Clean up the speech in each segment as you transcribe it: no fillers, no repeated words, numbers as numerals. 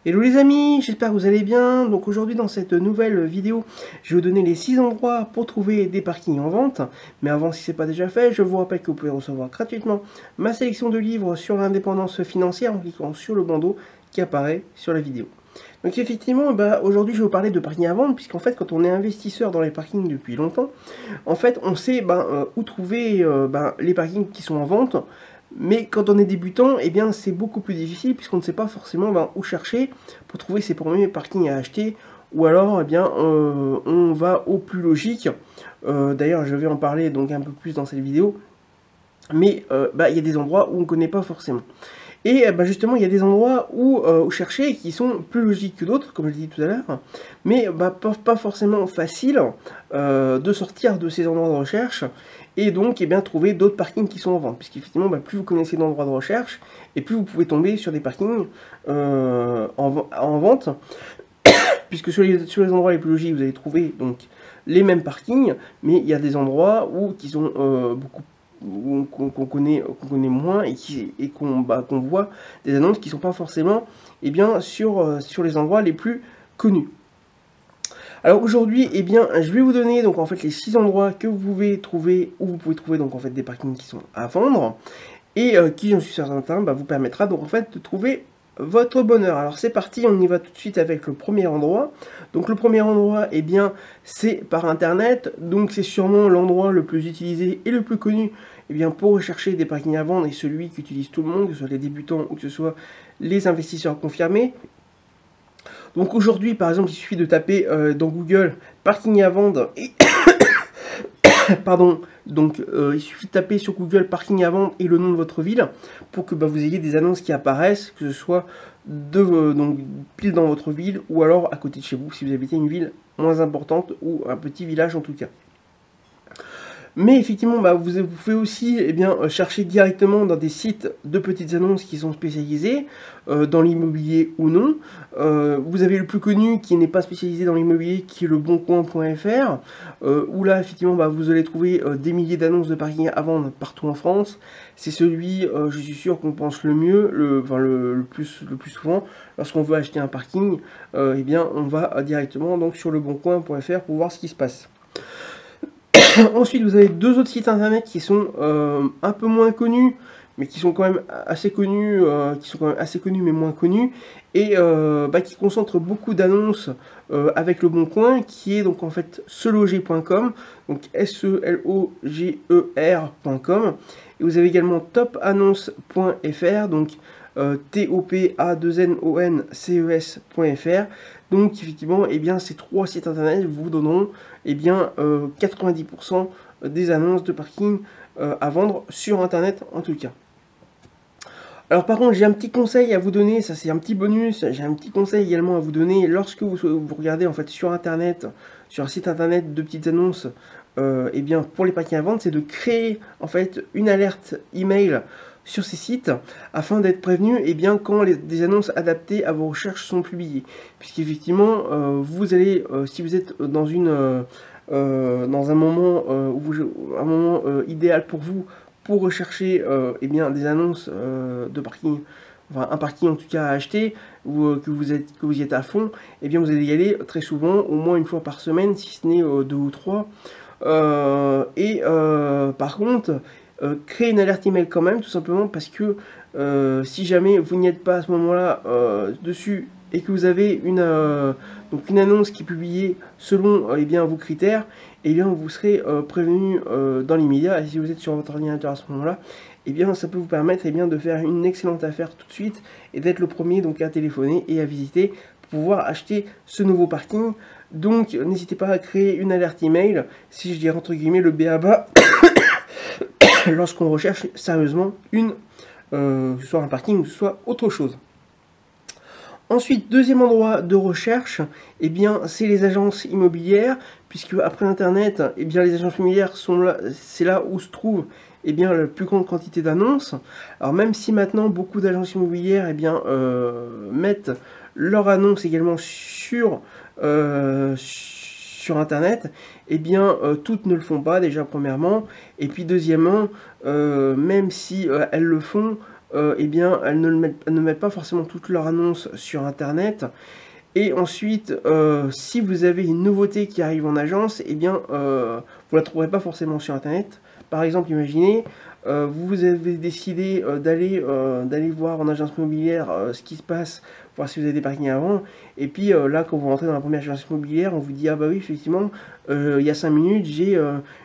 Hello les amis, j'espère que vous allez bien. Donc aujourd'hui dans cette nouvelle vidéo, je vais vous donner les 6 endroits pour trouver des parkings en vente. Mais avant, si ce n'est pas déjà fait, je vous rappelle que vous pouvez recevoir gratuitement ma sélection de livres sur l'indépendance financière en cliquant sur le bandeau qui apparaît sur la vidéo. Donc effectivement, aujourd'hui je vais vous parler de parking à vendre, puisqu'en fait quand on est investisseur dans les parkings depuis longtemps, en fait on sait où trouver les parkings qui sont en vente. Mais quand on est débutant, eh bien c'est beaucoup plus difficile puisqu'on ne sait pas forcément où chercher pour trouver ses premiers parkings à acheter, ou alors on va au plus logique. D'ailleurs je vais en parler donc un peu plus dans cette vidéo, mais il y a des endroits où on ne connaît pas forcément. Et justement, il y a des endroits où chercher qui sont plus logiques que d'autres, comme je l'ai dit tout à l'heure, mais pas forcément facile de sortir de ces endroits de recherche et donc trouver d'autres parkings qui sont en vente. Puisqu'effectivement, plus vous connaissez d'endroits de recherche, et plus vous pouvez tomber sur des parkings en vente, puisque sur les endroits les plus logiques, vous allez trouver donc les mêmes parkings, mais il y a des endroits qui sont qu'on connaît moins et qu'on voit des annonces qui ne sont pas forcément sur les endroits les plus connus. Alors aujourd'hui, je vais vous donner donc en fait les 6 endroits que vous pouvez trouver, où vous pouvez trouver donc en fait des parkings qui sont à vendre et qui, j'en suis certain, vous permettra donc en fait de trouver votre bonheur. Alors c'est parti, on y va tout de suite avec le premier endroit. Donc le premier endroit, c'est par internet, donc c'est sûrement l'endroit le plus utilisé et le plus connu pour rechercher des parkings à vendre, et celui qu'utilise tout le monde, que ce soit les débutants ou que ce soit les investisseurs confirmés. Donc aujourd'hui, par exemple, il suffit de taper dans Google parking à vendre et pardon, donc il suffit de taper sur Google parking à vendre et le nom de votre ville pour que vous ayez des annonces qui apparaissent, que ce soit donc pile dans votre ville ou alors à côté de chez vous si vous habitez une ville moins importante ou un petit village en tout cas. Mais effectivement, vous pouvez aussi chercher directement dans des sites de petites annonces qui sont spécialisés dans l'immobilier ou non. Vous avez le plus connu qui n'est pas spécialisé dans l'immobilier, qui est le boncoin.fr, où là, effectivement, vous allez trouver des milliers d'annonces de parking à vendre partout en France. C'est celui, je suis sûr, qu'on pense le mieux, le plus souvent, lorsqu'on veut acheter un parking, on va directement donc, sur le boncoin.fr pour voir ce qui se passe. Ensuite, vous avez 2 autres sites internet qui sont un peu moins connus, mais qui sont quand même assez connus, mais moins connus, et qui concentrent beaucoup d'annonces avec le Bon Coin, qui est donc en fait seloger.com, donc seloger.com, et vous avez également topannonce.fr, donc topadnonces.fr. Donc effectivement, ces 3 sites internet vous donneront 90% des annonces de parking à vendre sur internet en tout cas. Alors par contre, j'ai un petit conseil à vous donner, ça c'est un petit bonus, j'ai un petit conseil également à vous donner lorsque vous regardez en fait sur internet, sur un site internet de petites annonces pour les parkings à vendre, c'est de créer en fait une alerte email sur ces sites afin d'être prévenu quand des annonces adaptées à vos recherches sont publiées. Puisqu'effectivement, vous allez, si vous êtes dans un moment, idéal pour vous, pour rechercher des annonces de parking, enfin un parking en tout cas à acheter, ou que vous y êtes à fond, vous allez y aller très souvent, au moins une fois par semaine, si ce n'est 2 ou 3. Par contre, créer une alerte email quand même, tout simplement parce que si jamais vous n'y êtes pas à ce moment-là dessus et que vous avez une annonce qui est publiée selon vos critères, vous serez prévenu dans l'immédiat. Et si vous êtes sur votre ordinateur à ce moment-là, ça peut vous permettre de faire une excellente affaire tout de suite et d'être le premier donc à téléphoner et à visiter pour pouvoir acheter ce nouveau parking. Donc n'hésitez pas à créer une alerte email, si je dirais entre guillemets le b.a.-ba lorsqu'on recherche sérieusement que ce soit un parking ou que ce soit autre chose. Ensuite, deuxième endroit de recherche, c'est les agences immobilières, puisque après Internet, les agences immobilières sont là, c'est là où se trouve la plus grande quantité d'annonces. Alors même si maintenant beaucoup d'agences immobilières mettent leurs annonces également sur Internet, toutes ne le font pas déjà premièrement, et puis deuxièmement, même si elles le font, eh bien, elles ne mettent pas forcément toutes leurs annonces sur Internet. Et ensuite, si vous avez une nouveauté qui arrive en agence, eh bien, vous ne la trouverez pas forcément sur Internet. Par exemple, imaginez, vous avez décidé d'aller voir en agence immobilière ce qui se passe, voir si vous avez des parkings avant. Et puis là, quand vous rentrez dans la première agence immobilière, on vous dit, ah bah oui, effectivement, il y a 5 minutes, j'ai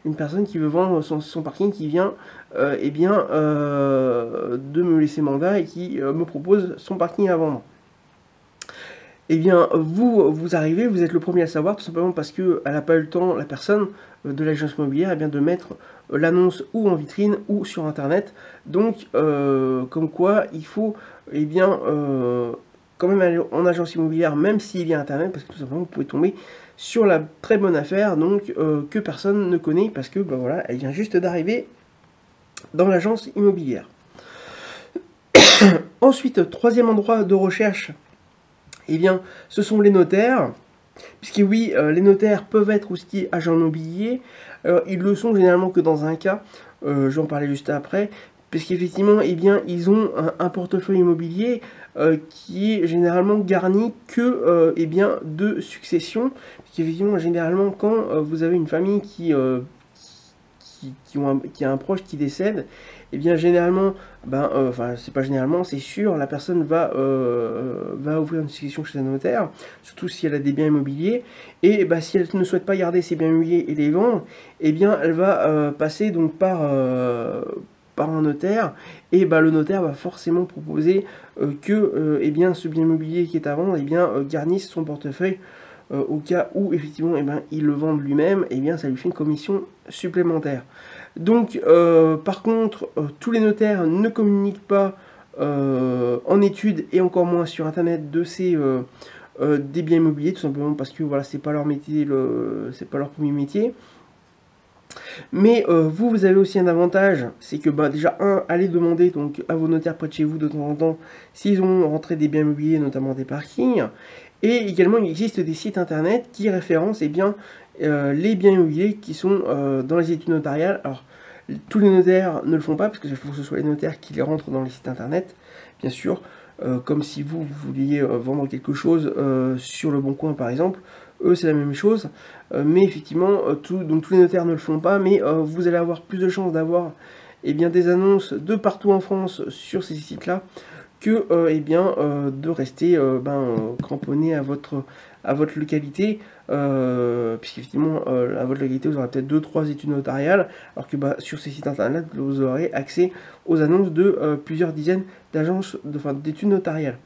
une personne qui veut vendre son parking qui vient eh bien, de me laisser mandat et qui me propose son parking à vendre. Eh bien, vous arrivez, vous êtes le premier à le savoir, tout simplement parce qu'elle n'a pas eu le temps, la personne de l'agence immobilière, eh bien, de mettre l'annonce ou en vitrine ou sur Internet. Donc, comme quoi, il faut eh bien, quand même aller en agence immobilière, même s'il y a Internet, parce que tout simplement, vous pouvez tomber sur la très bonne affaire, donc que personne ne connaît, parce que ben, voilà, elle vient juste d'arriver dans l'agence immobilière. Ensuite, troisième endroit de recherche, eh bien, ce sont les notaires, puisque oui, les notaires peuvent être aussi agents immobiliers. Ils le sont généralement que dans un cas, j'en parlais juste après, puisqu'effectivement, eh bien, ils ont un portefeuille immobilier qui est généralement garni que eh bien, de succession. Puisqu'effectivement, généralement, quand vous avez une famille qui a un proche qui décède, et eh bien généralement, enfin c'est pas généralement, c'est sûr, la personne va ouvrir une succession chez un notaire, surtout si elle a des biens immobiliers, et si elle ne souhaite pas garder ses biens immobiliers et les vendre, et eh bien elle va passer donc par un notaire, et le notaire va forcément proposer que eh bien ce bien immobilier qui est à vendre, eh bien garnisse son portefeuille. Au cas où effectivement eh bien, il le vend lui-même, eh bien ça lui fait une commission supplémentaire. Donc par contre, tous les notaires ne communiquent pas en études et encore moins sur Internet des biens immobiliers, tout simplement parce que voilà, c'est pas leur métier, c'est pas leur premier métier. Mais vous avez aussi un avantage, c'est que déjà, allez demander donc, à vos notaires près de chez vous de temps en temps s'ils ont rentré des biens immobiliers, notamment des parkings. Et également, il existe des sites internet qui référencent eh bien, les biens immobiliers qui sont dans les études notariales. Alors, tous les notaires ne le font pas, parce qu'il faut que ce soit les notaires qui les rentrent dans les sites internet, bien sûr. Comme si vous vouliez vendre quelque chose sur le Bon Coin, par exemple. Eux, c'est la même chose. Mais effectivement, donc tous les notaires ne le font pas, mais vous allez avoir plus de chances d'avoir eh bien, des annonces de partout en France sur ces sites-là, que eh bien, de rester cramponné à votre localité, puisqu'effectivement à votre localité vous aurez peut-être 2-3 études notariales, alors que sur ces sites internet vous aurez accès aux annonces de plusieurs dizaines d'agences d'études notariales.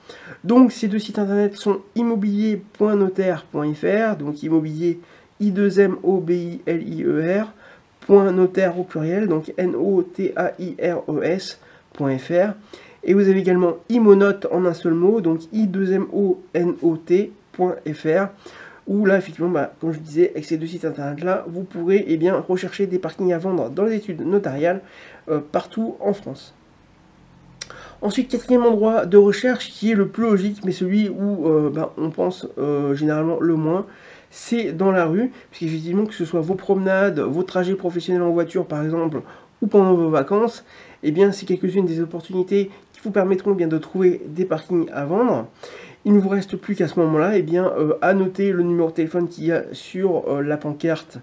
Donc ces deux sites internet sont immobilier.notaire.fr, donc immobilier I2MOBILIER, .notaire au pluriel, donc NOTAIRES.fr. Et vous avez également Imonote en un seul mot, donc I2MONOT.fr, où là, effectivement, comme je disais, avec ces deux sites internet-là, vous pourrez eh bien, rechercher des parkings à vendre dans les études notariales partout en France. Ensuite, quatrième endroit de recherche qui est le plus logique, mais celui où on pense généralement le moins, c'est dans la rue, puisqu'effectivement, que ce soit vos promenades, vos trajets professionnels en voiture par exemple, ou pendant vos vacances, eh bien c'est quelques-unes des opportunités qui vous permettront bien de trouver des parkings à vendre. Il ne vous reste plus qu'à ce moment-là, eh bien à noter le numéro de téléphone qu'il y a sur la pancarte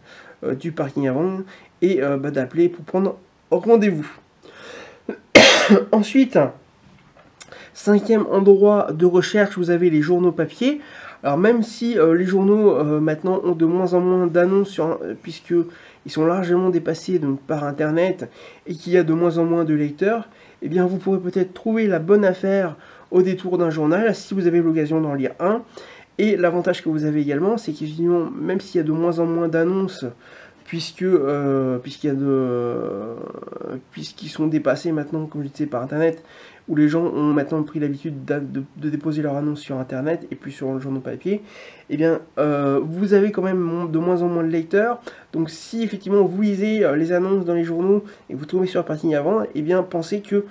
du parking à vendre et d'appeler pour prendre rendez-vous. Ensuite, cinquième endroit de recherche, vous avez les journaux papier. Alors même si les journaux maintenant ont de moins en moins d'annonces, puisqu'ils sont largement dépassés donc, par Internet et qu'il y a de moins en moins de lecteurs, eh bien vous pourrez peut-être trouver la bonne affaire au détour d'un journal si vous avez l'occasion d'en lire un. Et l'avantage que vous avez également, c'est qu'effectivement, même s'il y a de moins en moins d'annonces, puisqu'ils sont dépassés maintenant, comme je disais, par Internet, où les gens ont maintenant pris l'habitude de déposer leur annonce sur Internet et puis sur le journal papier, eh bien, vous avez quand même de moins en moins de lecteurs. Donc, si effectivement vous lisez les annonces dans les journaux et vous tombez sur un parking à vendre, eh bien, pensez qu'il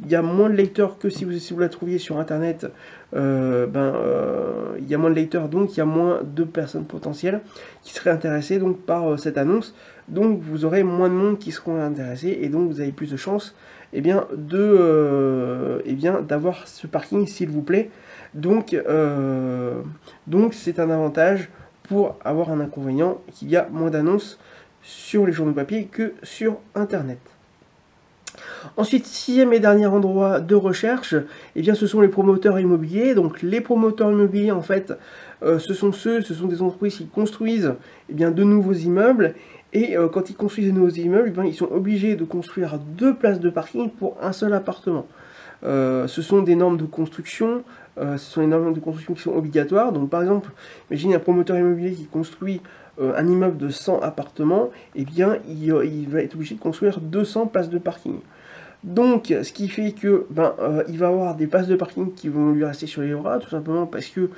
y a moins de lecteurs que si vous la trouviez sur Internet. Il y a moins de lecteurs, donc il y a moins de personnes potentielles qui seraient intéressées donc, par cette annonce. Donc, vous aurez moins de monde qui seront intéressés et donc vous avez plus de chances bien, d'avoir ce parking, s'il vous plaît. Donc c'est un avantage pour avoir un inconvénient qu'il y a moins d'annonces sur les journaux papier que sur Internet. Ensuite, sixième et dernier endroit de recherche, bien, ce sont les promoteurs immobiliers. Donc les promoteurs immobiliers, en fait, ce sont des entreprises qui construisent bien, de nouveaux immeubles. Et quand ils construisent de nouveaux immeubles, ils sont obligés de construire 2 places de parking pour un seul appartement. Ce sont des normes de construction, qui sont obligatoires. Donc par exemple, imaginez un promoteur immobilier qui construit un immeuble de 100 appartements, bien il va être obligé de construire 200 places de parking. Donc ce qui fait que il va avoir des places de parking qui vont lui rester sur les bras, tout simplement parce que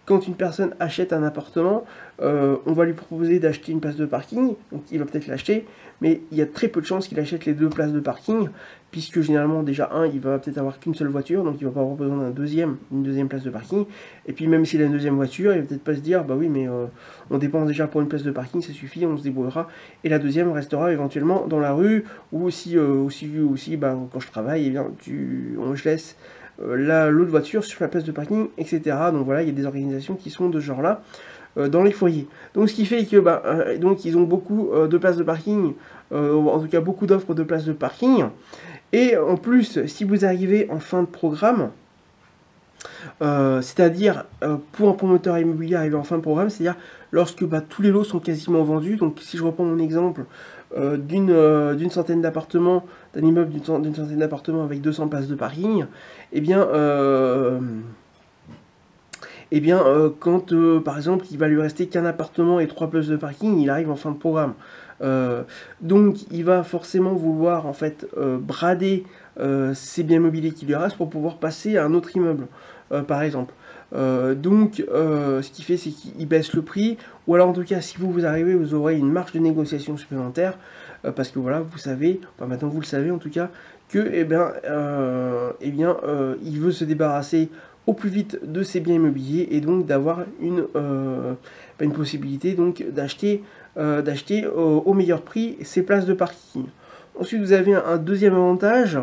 quand une personne achète un appartement, on va lui proposer d'acheter une place de parking, donc il va peut-être l'acheter, mais il y a très peu de chances qu'il achète les 2 places de parking, puisque généralement déjà il va peut-être avoir qu'une seule voiture, donc il va pas avoir besoin d'une deuxième place de parking, et puis même s'il a une deuxième voiture, il va peut-être pas se dire, bah oui mais on dépense déjà pour une place de parking, ça suffit, on se débrouillera, et la deuxième restera éventuellement dans la rue, ou aussi quand je travaille, je laisse l'autre voiture sur la place de parking, etc. Donc voilà, il y a des organisations qui sont de ce genre-là dans les foyers. Donc ce qui fait que donc ils ont beaucoup de places de parking, en tout cas beaucoup d'offres de places de parking. Et en plus, si vous arrivez en fin de programme, c'est-à-dire pour un promoteur immobilier arrivé en fin de programme, c'est-à-dire lorsque tous les lots sont quasiment vendus. Donc si je reprends mon exemple d'une centaine d'appartements, d'un immeuble d'une centaine d'appartements avec 200 places de parking, quand par exemple il va lui rester qu'un appartement et 3 places de parking, il arrive en fin de programme. Donc il va forcément vouloir en fait brader ses biens immobiliers qui lui restent pour pouvoir passer à un autre immeuble, par exemple. Ce qui fait, c'est qu'il baisse le prix, ou alors en tout cas si vous arrivez, vous aurez une marge de négociation supplémentaire, parce que voilà, vous savez, maintenant vous le savez en tout cas, que il veut se débarrasser au plus vite de ses biens immobiliers, et donc d'avoir une possibilité donc d'acheter au meilleur prix ces places de parking. Ensuite, vous avez un deuxième avantage,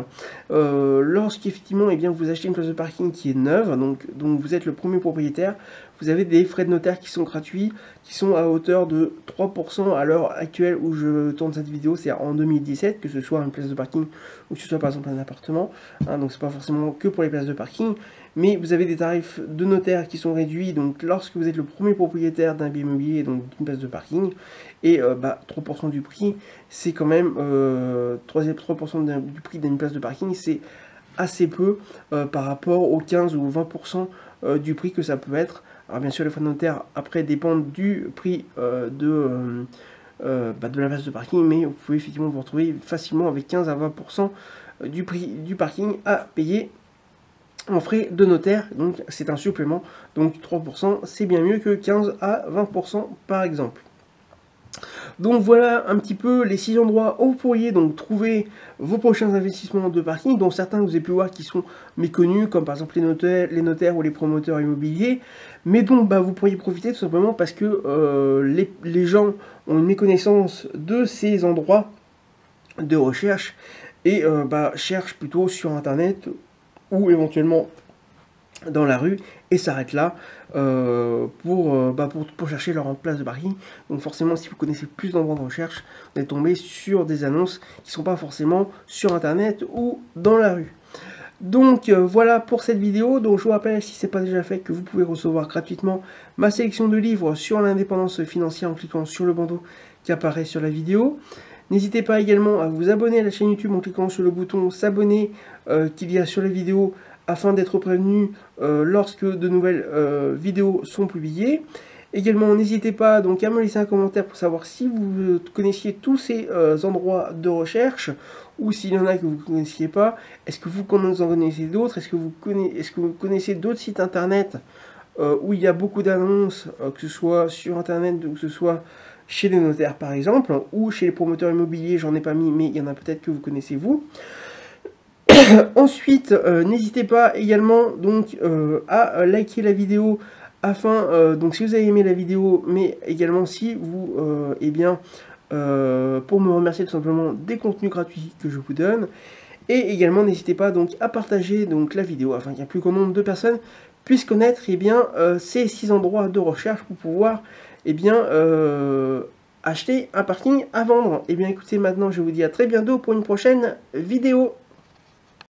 lorsqu'effectivement vous achetez une place de parking qui est neuve, donc vous êtes le premier propriétaire, vous avez des frais de notaire qui sont gratuits, qui sont à hauteur de 3% à l'heure actuelle où je tourne cette vidéo, c'est en 2017, que ce soit une place de parking ou que ce soit par exemple un appartement, donc c'est pas forcément que pour les places de parking, mais vous avez des tarifs de notaire qui sont réduits, donc lorsque vous êtes le premier propriétaire d'un bien immobilier, donc d'une place de parking, et 3% du prix, c'est quand même 3% du prix d'une place de parking, c'est assez peu par rapport aux 15 ou 20% du prix que ça peut être. Alors bien sûr, les frais de notaire après dépendent du prix de la place de parking, mais vous pouvez effectivement vous retrouver facilement avec 15 à 20% du prix du parking à payer en frais de notaire, donc c'est un supplément, donc 3% c'est bien mieux que 15 à 20% par exemple. Donc voilà un petit peu les 6 endroits où vous pourriez donc trouver vos prochains investissements de parking, dont certains vous avez pu voir qui sont méconnus, comme par exemple les notaires ou les promoteurs immobiliers, mais dont vous pourriez profiter tout simplement parce que les gens ont une méconnaissance de ces endroits de recherche et cherchent plutôt sur internet ou éventuellement dans la rue et s'arrêtent là pour chercher leur place de parking. Donc forcément, si vous connaissez plus d'endroits de recherche, vous allez tomber sur des annonces qui ne sont pas forcément sur internet ou dans la rue. Donc voilà pour cette vidéo. Donc je vous rappelle, si ce n'est pas déjà fait, que vous pouvez recevoir gratuitement ma sélection de livres sur l'indépendance financière en cliquant sur le bandeau qui apparaît sur la vidéo. N'hésitez pas également à vous abonner à la chaîne YouTube en cliquant sur le bouton s'abonner qu'il y a sur la vidéo, afin d'être prévenu lorsque de nouvelles vidéos sont publiées. Également, n'hésitez pas donc à me laisser un commentaire pour savoir si vous connaissiez tous ces endroits de recherche, ou s'il y en a que vous ne connaissiez pas. Est-ce que vous en connaissez d'autres? Est-ce que vous connaissez d'autres sites internet où il y a beaucoup d'annonces, que ce soit sur internet ou que ce soit chez les notaires par exemple, ou chez les promoteurs immobiliers? J'en ai pas mis, mais il y en a peut-être que vous connaissez vous. Ensuite, n'hésitez pas également donc à liker la vidéo afin, donc si vous avez aimé la vidéo, mais également si vous, pour me remercier tout simplement des contenus gratuits que je vous donne. Et également, n'hésitez pas donc à partager donc la vidéo afin qu'un plus grand nombre de personnes puissent connaître ces 6 endroits de recherche pour pouvoir acheter un parking à vendre. Et bien écoutez, maintenant je vous dis à très bientôt pour une prochaine vidéo.